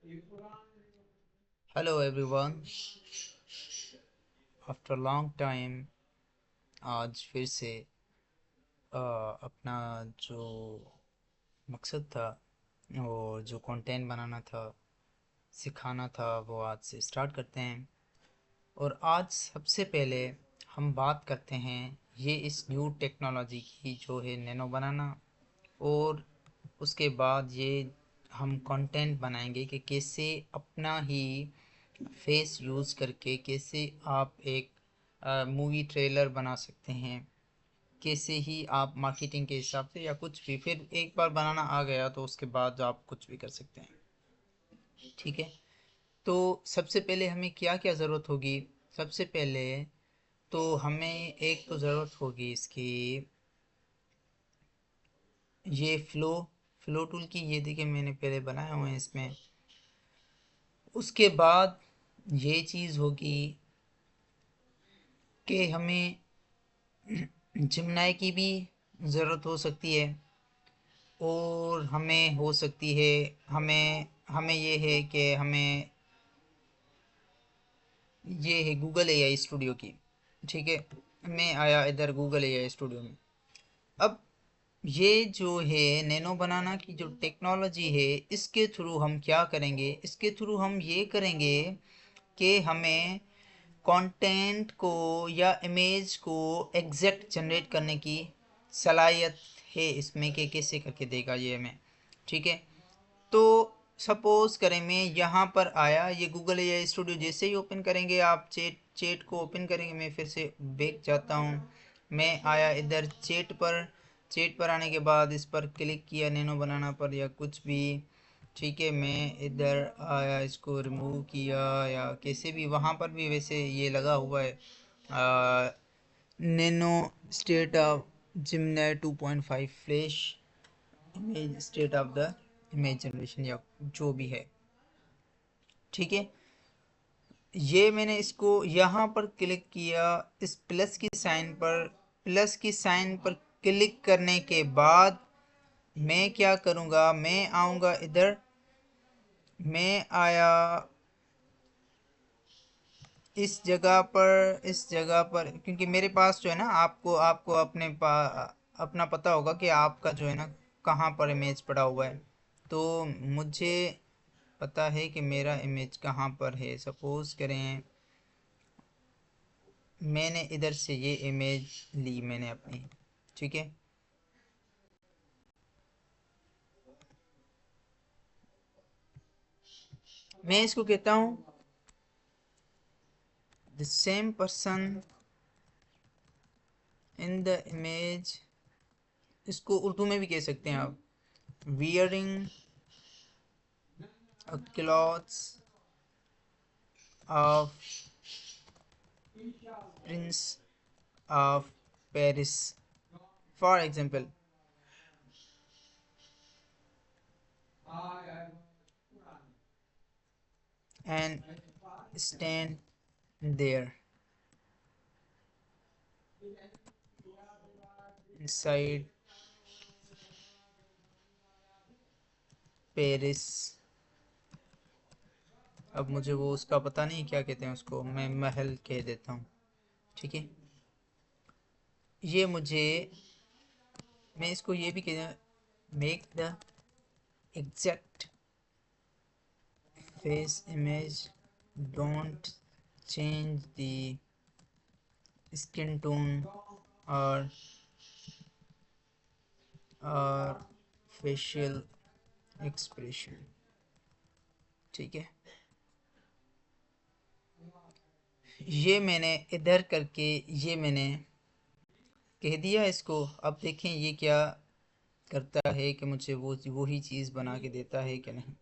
Hello everyone. After long time आज फिर से अपना जो मकसद था और जो कंटेंट बनाना था, सिखाना था, वो आज से स्टार्ट करते हैं। और आज सबसे पहले हम बात करते हैं ये इस न्यू टेक्नोलॉजी की जो है नैनो बनाना। और उसके बाद ये हम कंटेंट बनाएंगे कि कैसे अपना ही फेस यूज़ करके कैसे आप एक मूवी ट्रेलर बना सकते हैं, कैसे ही आप मार्केटिंग के हिसाब से या कुछ भी, फिर एक बार बनाना आ गया तो उसके बाद आप कुछ भी कर सकते हैं। ठीक है। तो सबसे पहले हमें क्या क्या ज़रूरत होगी? सबसे पहले तो हमें एक तो ज़रूरत होगी इसकी, ये फ्लो टूल की। ये देखिए मैंने पहले बनाया हुआ है इसमें। उसके बाद ये चीज़ होगी कि हमें जिम्नाई की भी ज़रूरत हो सकती है। और हमें हो सकती है, हमें हमें ये है कि हमें ये है गूगल एआई स्टूडियो की। ठीक है। मैं आया इधर गूगल एआई स्टूडियो में। अब ये जो है नैनो बनाना की जो टेक्नोलॉजी है, इसके थ्रू हम क्या करेंगे? इसके थ्रू हम ये करेंगे कि हमें कंटेंट को या इमेज को एग्जैक्ट जनरेट करने की सलाहियत है इसमें, कि कैसे करके देगा ये हमें। ठीक है। तो सपोज करें मैं यहाँ पर आया, ये गूगल एआई स्टूडियो जैसे ही ओपन करेंगे, आप चैट चैट को ओपन करेंगे। मैं फिर से बैक जाता हूँ। मैं आया इधर चैट पर आने के बाद इस पर क्लिक किया, नैनो बनाना पर या कुछ भी। ठीक है। मैं इधर आया, इसको रिमूव किया या कैसे भी, वहाँ पर भी वैसे ये लगा हुआ है nano state of जिमनाई 2.5 flash image state of the image generation या जो भी है। ठीक है। ये मैंने इसको यहाँ पर क्लिक किया, इस प्लस की साइन पर क्लिक करने के बाद मैं क्या करूँगा? मैं आऊँगा इधर। मैं आया इस जगह पर, क्योंकि मेरे पास जो है ना, आपको आपको अपना पता होगा कि आपका जो है ना कहाँ पर इमेज पड़ा हुआ है। तो मुझे पता है कि मेरा इमेज कहाँ पर है। सपोज करें मैंने इधर से ये इमेज ली मैंने अपनी। ठीक है। मैं इसको कहता हूँ the same person in the image. इसको उर्दू में भी कह सकते हैं आप। Wearing clothes of Prince of Paris, for example. And stand there inside Paris. अब मुझे वो उसका पता नहीं क्या कहते हैं उसको, मैं महल कह देता हूँ। ठीक है। ये मुझे, मैं इसको ये भी कह, make the exact face image, don't change the skin tone और फेशियल एक्सप्रेशन। ठीक है। ये मैंने इधर करके ये मैंने कह दिया इसको। अब देखें ये क्या करता है, कि मुझे वो ही चीज़ बना के देता है कि नहीं।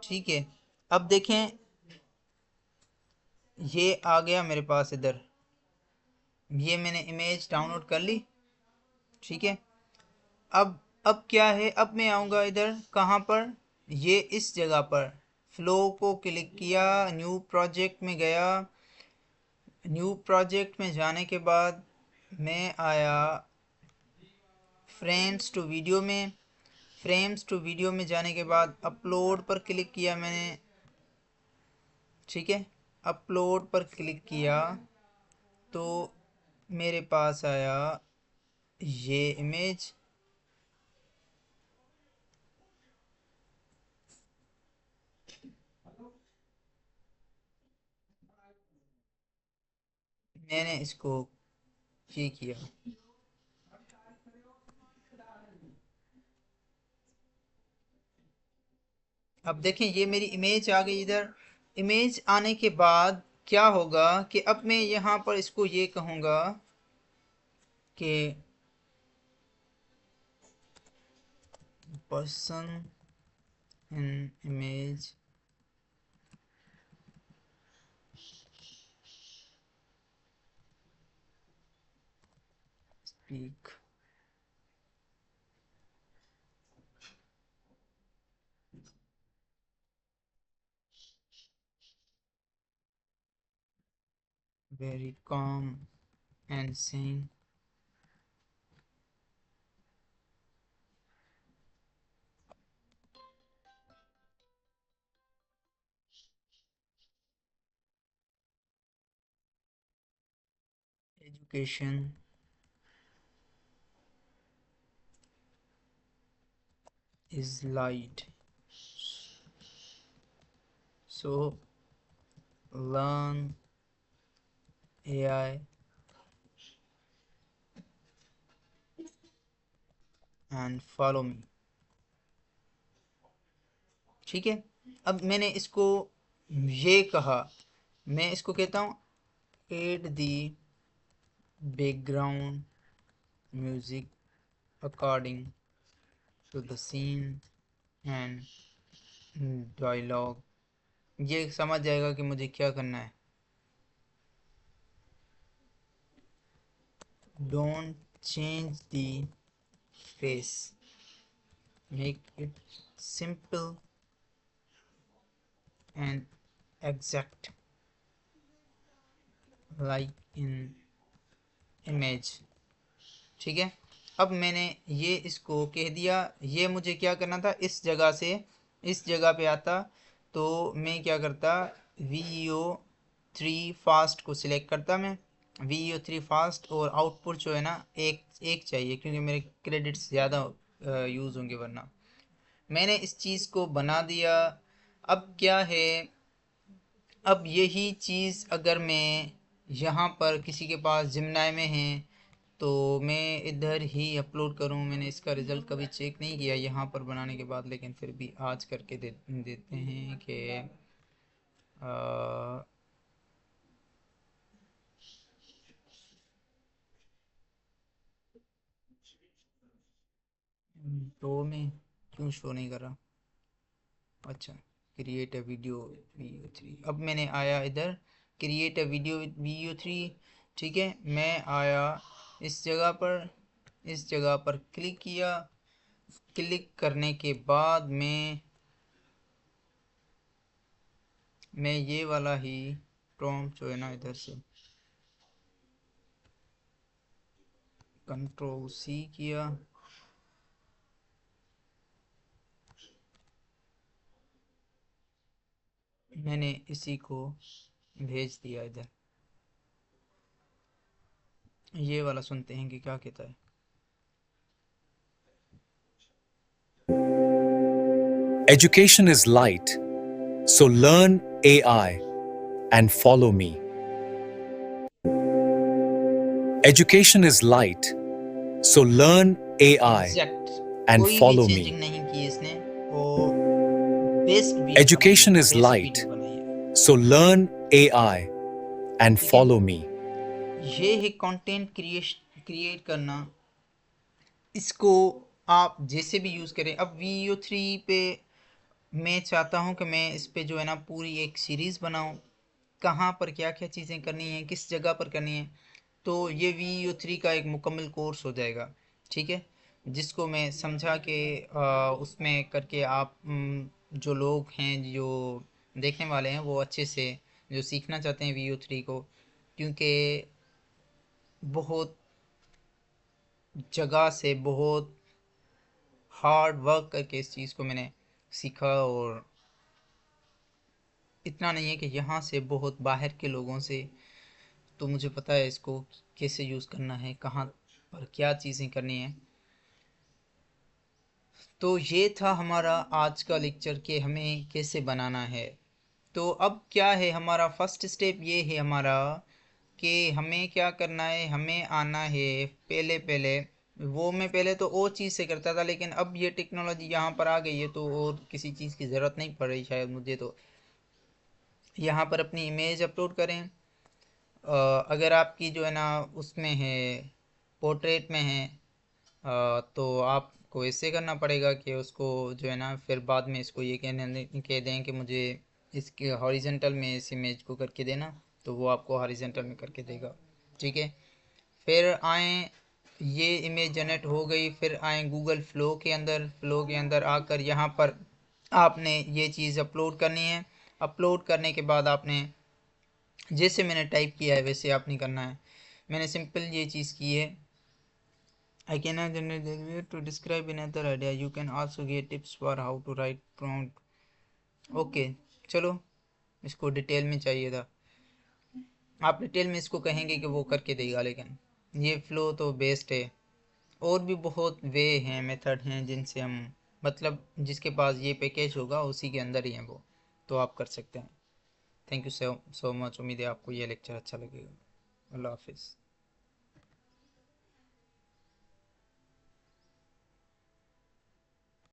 ठीक है। अब देखें ये आ गया मेरे पास इधर। ये मैंने इमेज डाउनलोड कर ली। ठीक है। अब क्या है, अब मैं आऊँगा इधर कहाँ पर? ये इस जगह पर फ्लो को क्लिक किया, न्यू प्रोजेक्ट में गया। न्यू प्रोजेक्ट में जाने के बाद मैं आया फ्रेम्स टू वीडियो में। फ्रेम्स टू वीडियो में जाने के बाद अपलोड पर क्लिक किया मैंने, ठीक है। अपलोड पर क्लिक किया तो मेरे पास आया ये इमेज। मैंने इसको ये किया, अब देखें ये मेरी इमेज आ गई इधर। इमेज आने के बाद क्या होगा कि अब मैं यहाँ पर इसको ये कहूँगा कि person in image speak. Very calm and saying education is light, so learn AI and follow me, ठीक है। अब मैंने इसको ये कहा, मैं इसको कहता हूँ add the background music according to the scene and dialogue. ये समझ जाएगा कि मुझे क्या करना है। Don't change the face, make it simple and exact like in image, ठीक है। अब मैंने ये इसको कह दिया। ये मुझे क्या करना था, इस जगह से इस जगह पे आता तो मैं क्या करता, VEO3 फास्ट को सिलेक्ट करता मैं, VEO3 फास्ट, और आउटपुट जो है ना एक एक चाहिए क्योंकि मेरे क्रेडिट्स ज़्यादा यूज़ होंगे वरना। मैंने इस चीज़ को बना दिया। अब क्या है, अब यही चीज़ अगर मैं यहाँ पर किसी के पास जिमनाई में है तो मैं इधर ही अपलोड करूँ। मैंने इसका रिज़ल्ट कभी चेक नहीं किया यहाँ पर बनाने के बाद, लेकिन फिर भी आज करके देते हैं कि तो में क्यों शो नहीं कर रहा। अच्छा, क्रिएट अ वीडियो VEO3। अब मैंने आया इधर क्रिएट अ वीडियो VEO3, ठीक है। मैं आया इस जगह पर, इस जगह पर क्लिक किया। क्लिक करने के बाद मैं ये वाला ही प्रॉम्प्ट जो है ना इधर से Ctrl+C किया। मैंने इसी को भेज दिया इधर। ये वाला सुनते हैं कि क्या कहता है। Education is light, so learn AI and follow me. Education is light, so learn AI exact, and कोई भी follow me. चेंजिंग नहीं की इसने, और बेस्ट वीडियो बनाई है, Education is best light, video बनाई है। so learn AI and ठीक है, follow me. ये है कंटेंट क्रिएट करना। इसको आप जैसे भी यूज़ करें। अब VEO3 पे मैं चाहता हूँ कि मैं इस पे जो है ना पूरी एक सीरीज़ बनाऊँ, कहाँ पर क्या क्या चीज़ें करनी है, किस जगह पर करनी है। तो ये VEO3 का एक मुकम्मल कोर्स हो जाएगा, ठीक है, जिसको मैं समझा के उसमें करके आप जो लोग हैं, जो देखने वाले हैं, वो अच्छे से जो सीखना चाहते हैं VO3 को, क्योंकि बहुत जगह से बहुत हार्ड वर्क करके इस चीज़ को मैंने सीखा। और इतना नहीं है कि यहाँ से, बहुत बाहर के लोगों से तो मुझे पता है इसको कैसे यूज़ करना है, कहाँ पर क्या चीज़ें करनी है। तो ये था हमारा आज का लेक्चर कि हमें कैसे बनाना है। तो अब क्या है, हमारा फर्स्ट स्टेप ये है हमारा कि हमें क्या करना है, हमें आना है पहले पहले। वो मैं पहले तो और चीज़ से करता था, लेकिन अब ये टेक्नोलॉजी यहाँ पर आ गई है तो और किसी चीज़ की ज़रूरत नहीं पड़ रही शायद मुझे। तो यहाँ पर अपनी इमेज अपलोड करें। अगर आपकी जो है ना उसमें है, पोर्ट्रेट में है, तो आपको ऐसे करना पड़ेगा कि उसको जो है ना फिर बाद में इसको ये कह दें कि मुझे इसके हॉरिजेंटल में इस इमेज को करके देना, तो वो आपको हॉरिजेंटल में करके देगा। ठीक है। फिर आए, ये इमेज जनरेट हो गई, फिर आए गूगल फ्लो के अंदर। फ्लो के अंदर आकर यहाँ पर आपने ये चीज़ अपलोड करनी है। अपलोड करने के बाद आपने जैसे मैंने टाइप किया है वैसे आपने करना है। मैंने सिंपल ये चीज़ की है। I cannot generate the video to describe another idea. You can also get tips for how to write prompt. Okay, चलो, इसको डिटेल में चाहिए था। आप डिटेल में इसको कहेंगे कि वो करके देगा, लेकिन ये फ्लो तो बेस्ट है। और भी बहुत वे हैं, मेथड हैं जिनसे हम, मतलब जिसके पास ये पैकेज होगा उसी के अंदर ही हैं वो, तो आप कर सकते हैं। Thank you so much. उम्मीद है आपको ये लेक्चर अच्छा लगेगा। अल्लाह हाफिज़।